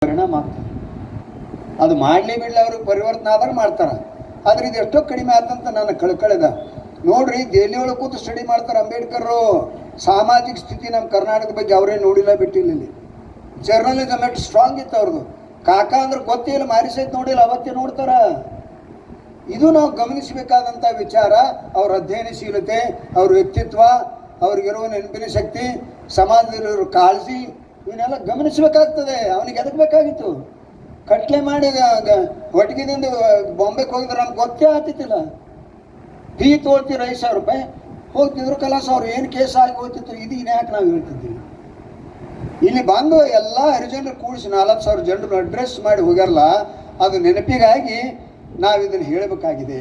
ಪರಿಣಾಮ ಆಗ್ತದೆ. ಅದು ಮಾಡಲಿ ಬಿಡಲಿ ಅವ್ರಿಗೆ ಪರಿವರ್ತನೆ ಆದ್ರೆ ಮಾಡ್ತಾರೆ. ಆದ್ರೆ ಇದು ಎಷ್ಟೋ ಕಡಿಮೆ ಆದಂತ ನನ್ನ ಕಳ್ಕಳೆದ ನೋಡ್ರಿ. ದೆಹಲಿ ಒಳಗೆ ಕೂತು ಸ್ಟಡಿ ಮಾಡ್ತಾರೆ ಅಂಬೇಡ್ಕರ್. ಸಾಮಾಜಿಕ ಸ್ಥಿತಿ ನಮ್ಮ ಕರ್ನಾಟಕದ ಬಗ್ಗೆ ಅವರೇ ನೋಡಿಲ್ಲ ಬಿಟ್ಟಿಲ್ಲ. ಇಲ್ಲಿ ಜರ್ನಲಿಸಮ್ ಎಷ್ಟು ಸ್ಟ್ರಾಂಗ್ ಇತ್ತು ಅವ್ರದ್ದು. ಕಾಕ ಅಂದ್ರೆ ಗೊತ್ತಿಲ್ಲ, ಮಾರಿಸೈತ್ ನೋಡಿಲ್ಲ, ಅವತ್ತೇ ನೋಡ್ತಾರ. ಇದು ನಾವು ಗಮನಿಸಬೇಕಾದಂಥ ವಿಚಾರ. ಅವ್ರ ಅಧ್ಯಯನಶೀಲತೆ, ಅವ್ರ ವ್ಯಕ್ತಿತ್ವ, ಅವ್ರಿಗಿರುವ ನೆನಪಿನ ಶಕ್ತಿ, ಸಮಾಜದಲ್ಲಿರೋ ಕಾಳಜಿ, ಇವನ್ನೆಲ್ಲ ಗಮನಿಸಬೇಕಾಗ್ತದೆ. ಅವನಿಗೆ ಎದಕ್ಕೆ ಬೇಕಾಗಿತ್ತು? ಕಟ್ಲೆ ಮಾಡಿ ಒಟ್ಟಿಗೆದಿಂದ ಬಾಂಬೆಗೆ ಹೋಗಿದ್ರೆ ನಮ್ಗೆ ಗೊತ್ತೇ ಆಗ್ತಿತ್ತಿಲ್ಲ. ಫೀ ತೊಳ್ತೀರ 5,000 ರೂಪಾಯಿ ಹೋಗ್ತಿದ್ರು ಕಲಾಸ. ಅವ್ರು ಏನು ಕೇಸ್ ಆಗಿ ಹೋಗ್ತಿತ್ತು. ಇದು ಇನ್ಯಾಕೆ ನಾವು ಹೇಳ್ತಿದ್ದೀವಿ? ಇಲ್ಲಿ ಬಂದು ಎಲ್ಲ ಹರಿಜನರು ಕೂಡಿಸಿ 4,000 ಜನರು ಅಡ್ರೆಸ್ ಮಾಡಿ ಹೋಗ್ಯಾರಲ್ಲ, ಅದು ನೆನಪಿಗಾಗಿ ನಾವು ಇದನ್ನು ಹೇಳಬೇಕಾಗಿದೆ.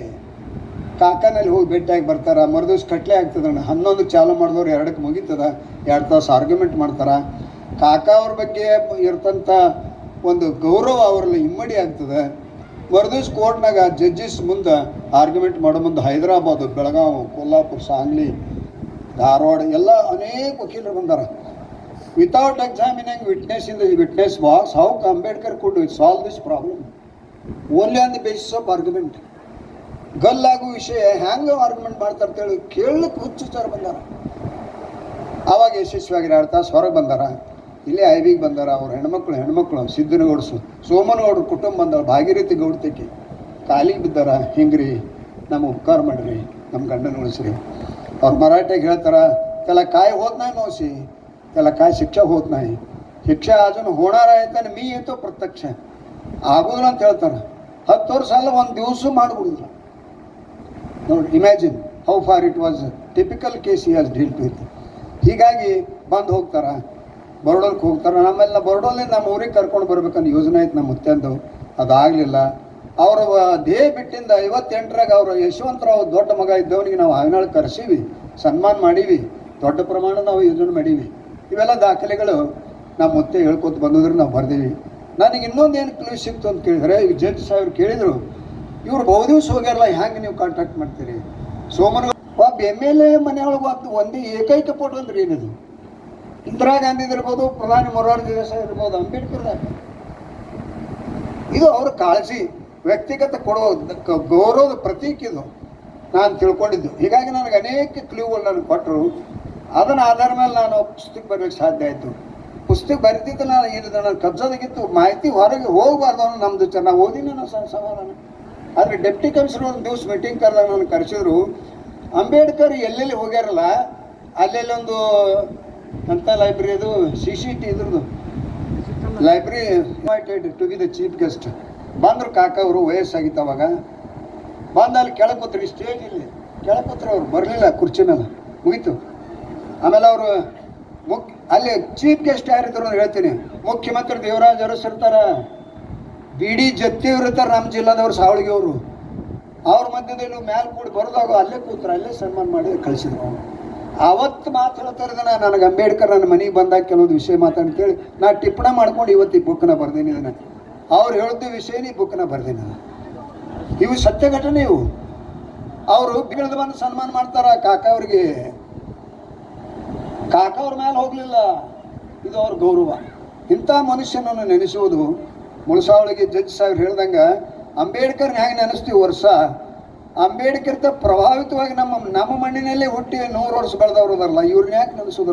ಕಾಕನಲ್ಲಿ ಹೋಗಿ ಭೇಟಿಯಾಗಿ ಬರ್ತಾರೆ. ಮರುದಿವ್ಸ ಕಟ್ಲೆ ಆಗ್ತದೆ. 11 ಚಾಲು ಮಾಡಿದವ್ರು 2ಕ್ಕೆ ಮುಗೀತದ. 2 ತಾಸು ಆರ್ಗ್ಯುಮೆಂಟ್ ಮಾಡ್ತಾರೆ. ಕಾಕ ಅವ್ರ ಬಗ್ಗೆ ಇರ್ತಂಥ ಒಂದು ಗೌರವ ಅವರಲ್ಲಿ ಇಮ್ಮಡಿ ಆಗ್ತದೆ. ಮರುದಿವ್ಸ ಕೋರ್ಟ್ನಾಗ ಜಡ್ಜಸ್ ಮುಂದೆ ಆರ್ಗ್ಯುಮೆಂಟ್ ಮಾಡೋ ಮುಂದೆ ಹೈದರಾಬಾದ್, ಬೆಳಗಾವಿ, ಕೊಲ್ಲಾಪುರ, ಸಾಂಗ್ಲಿ, ಧಾರವಾಡ ಎಲ್ಲ ಅನೇಕ ವಕೀಲರು ಬಂದಾರ. Without examining witness in the witness box, how Ambedkar could solve this problem only on the basis of argument. ಗಲ್ಲಾಗೋ ವಿಷಯ ಹ್ಯಾಂಗ ಆರ್ಗ್ಯುಮೆಂಟ್ ಮಾಡ್ತಾರೆ ಅಂತೇಳಿ ಕೇಳಲಿಕ್ಕೆ ಹುಚ್ಚುಚ್ಚಾರ ಬಂದಾರ. ಆವಾಗ ಯಶಸ್ವಿಯಾಗಿ 2 ತಾಸು ಹೊರಗೆ ಬಂದಾರ. ಇಲ್ಲೇ ಐವಿಗೆ ಬಂದಾರ. ಅವ್ರ ಹೆಣ್ಮಕ್ಳು ಸಿದ್ದನಗೌಡ್ಸು, ಸೋಮನಗೌಡ್ರ ಕುಟುಂಬ ಬಂದಾರ. ಭಾಗೀರಥಿ ಗೌಡ್ತಕ್ಕೆ ಕಾಲಿಗೆ ಬಿದ್ದಾರ. ಹಿಂಗ್ರಿ ನಮ್ಮ ಉಪಕಾರ ಮಾಡ್ರಿ, ನಮ್ಮ ಗಂಡನ ಉಳಿಸ್ರಿ. ಅವ್ರು ಮರಾಠಿಗೆ ಹೇಳ್ತಾರ, त्याला काय होत नाही मावशी, त्याला काय शिक्षा होत नाही, शिक्षा अजून होणार आहे. आणि मी येतो प्रत्यक्ष ಆಗೋದಿಲ್ಲ ಅಂತ ಹೇಳ್ತಾರೆ. 10 ವರ್ಷ ಅಲ್ಲ, ಒಂದು ದಿವಸ ಮಾಡಿಬಿಡುದಿಲ್ಲ ನೋಡಿ. Imagine how far it was typical case he has dealt with. ಹೀಗಾಗಿ ಬಂದು ಹೋಗ್ತಾರೆ. ಬರೋಡೋಲ್ಗೆ ಹೋಗ್ತಾರೆ. ಆಮೇಲೆ ಬರೋಡೋಲಿಂದ ನಮ್ಮ ಊರಿಗೆ ಕರ್ಕೊಂಡು ಬರ್ಬೇಕಂತ ಯೋಜನೆ ಆಯ್ತು ನಮ್ಮ ಮುತ್ತೆಂದು. ಅದಾಗಲಿಲ್ಲ. ಅವರ ದೇಹ ಬಿಟ್ಟಿಂದ 58ರಾಗ ಅವರು ಯಶವಂತರಾವ್ ದೊಡ್ಡ ಮಗ ಇದ್ದವನಿಗೆ ನಾವು ಹಾವಿನಾಳು ಕರೆಸೀವಿ, ಸನ್ಮಾನ ಮಾಡೀವಿ, ದೊಡ್ಡ ಪ್ರಮಾಣ ನಾವು ಯೋಜನೆ ಮಾಡೀವಿ. ಇವೆಲ್ಲ ದಾಖಲೆಗಳು ನಮ್ಮ ಮುತ್ತೆ ಹೇಳ್ಕೊತ ಬಂದಿದ್ರೆ ನಾವು ಬರ್ದೀವಿ. ನನಗೆ ಇನ್ನೊಂದೇನು ಕ್ಲೂ ಸಿಕ್ತು ಅಂತ ಕೇಳಿದ್ರೆ, ಈಗ ಜಡ್ಜ್ ಸಾಹೇಬ್ರು ಕೇಳಿದರು, ಇವ್ರು ಬಹುದಿವ್ಸ ಹೋಗ್ಯಾರಲ್ಲ, ಹ್ಯಾಂಗೆ ನೀವು ಕಾಂಟ್ಯಾಕ್ಟ್ ಮಾಡ್ತೀರಿ? ಸೋಮನ ಒಬ್ಬ MLA ಮನೆಯೊಳಗೆ ಒಂದೇ ಏಕೈಕ ಫೋಟೋ ಅಂದ್ರೆ ಏನಿದು? ಇಂದಿರಾ ಗಾಂಧಿ ಇರ್ಬೋದು, ಪ್ರಧಾನಿ ಮೊರಾರ್ಜಿ ದೇಸಾಯಿ ಇರ್ಬೋದು, ಅಂಬೇಡ್ಕರ್. ಇದು ಅವ್ರ ಕಾಳಜಿ, ವ್ಯಕ್ತಿಗತ ಕೊಡುವ ಗೌರವದ ಪ್ರತೀಕ ಇದು ನಾನು ತಿಳ್ಕೊಂಡಿದ್ದು. ಹೀಗಾಗಿ ನನಗೆ ಅನೇಕ ಕ್ಲೂಗಳು ನನಗೆ ಕೊಟ್ಟರು. ಅದನ್ನು ಆಧಾರ ಮೇಲೆ ನಾನು ಪುಸ್ತಕ ಬರೆಯೋಕ್ಕೆ ಸಾಧ್ಯ ಆಯಿತು. ಪುಸ್ತಕ ಬರೆದಿದ್ದು ನಾನು ಏನಿದೆ, ನಾನು ಕಬ್ಜಾದಾಗಿತ್ತು. ಮಾಹಿತಿ ಹೊರಗೆ ಹೋಗಬಾರ್ದು ಅನ್ನೋ ನಮ್ಮದು ಚೆನ್ನಾಗಿ ಓದಿನ ನಾನು ಸಮಾಧಾನ. ಆದರೆ ಡೆಪ್ಟಿ ಕಮಿಷನರ್ ಒಂದು ದಿವಸ ಮೀಟಿಂಗ್ ಕರೆದಾಗ ನಾನು ಕರೆಸಿದ್ರು. ಅಂಬೇಡ್ಕರ್ ಎಲ್ಲೆಲ್ಲಿ ಹೋಗ್ಯಾರಲ್ಲ ಅಲ್ಲೆಲ್ಲಿ ಒಂದು ಅಂಥ ಲೈಬ್ರರಿ, ಅದು CCT ಇದ್ರದ್ದು library invited to be the chief guest. ಬಂದರು ಕಾಕ ಅವರು, ವಯಸ್ಸಾಗಿತ್ತು ಅವಾಗ. ಬಂದು ಅಲ್ಲಿ ಕೆಳಗೆ ಕೂತ್ರಿ, ಸ್ಟೇಜ್ ಇಲ್ಲಿ ಕೆಳಗೆ ಕೂತ್ರು. ಅವ್ರು ಬರಲಿಲ್ಲ ಕುರ್ಚಿ ಮೇಲೆ, ಮುಗೀತು. ಆಮೇಲೆ ಅವರು ಅಲ್ಲಿ ಚೀಫ್ ಗೆಸ್ಟ್ ಯಾರಿದ್ರು ಅಂತ ಹೇಳ್ತೀನಿ. ಮುಖ್ಯಮಂತ್ರಿ ದೇವರಾಜ್ ಅರಸ್ ಇರ್ತಾರೆ, BD ಜತ್ತಿಯವ್ರು ಇರ್ತಾರೆ, ನಮ್ಮ ಜಿಲ್ಲಾದವ್ರು ಸಾವಳಿಗೆ ಅವರು. ಅವ್ರ ಮಧ್ಯದಲ್ಲಿ ಮ್ಯಾಲೆ ಕೂಡಿ ಬರೋದಾಗ ಅಲ್ಲೇ ಕೂತ್ರು, ಅಲ್ಲೇ ಸನ್ಮಾನ ಮಾಡಿ ಕಳಿಸಿದ್ರು. ಅವತ್ತು ಮಾತು ಹೇಳ್ತಾರೆ, ನನಗೆ ಅಂಬೇಡ್ಕರ್ ನನ್ನ ಮನೆಗೆ ಬಂದಾಗ ಕೆಲವೊಂದು ವಿಷಯ ಮಾತಾಡ್ತೇಳಿ ನಾ ಟಿಪ್ಪಣ ಮಾಡ್ಕೊಂಡು ಇವತ್ತು ಈ ಬುಕ್ನ ಬರ್ದೀನಿ. ಇದನ್ನು ಅವ್ರು ಹೇಳಿದ ವಿಷಯನ ಈ ಬುಕ್ನ ಬರ್ದೀನಿ. ಇವು ಸತ್ಯ ಘಟನೆ. ಇವು ಅವರು ಬಿಗಿಳಿದು ಬಂದು ಸನ್ಮಾನ ಮಾಡ್ತಾರ ಕಾಕ ಅವ್ರಿಗೆ. ಕಾಕ ಅವ್ರ ಮೇಲೆ ಹೋಗಲಿಲ್ಲ. ಇದು ಅವ್ರ ಗೌರವ. ಇಂಥ ಮನುಷ್ಯನನ್ನು ನೆನೆಸುವುದು. ಮುಳಸಾವಳಿಗೆ ಜಡ್ಜ್ ಸಾಹೇಬ್ರು ಹೇಳ್ದಂಗೆ, ಅಂಬೇಡ್ಕರ್ನ ಹೇಗೆ ನೆನೆಸ್ತೀವಿ ವರ್ಷ, ಅಂಬೇಡ್ಕರ್ತ ಪ್ರಭಾವಿತವಾಗಿ ನಮ್ಮ ಮಣ್ಣಿನಲ್ಲೇ ಹುಟ್ಟಿ 100 ವರ್ಷ ಬೆಳೆದವ್ರು ಅದಾರಲ್ಲ, ಇವ್ರನ್ನ ಯಾಕೆ ನೆನೆಸೋದಿಲ್ಲ?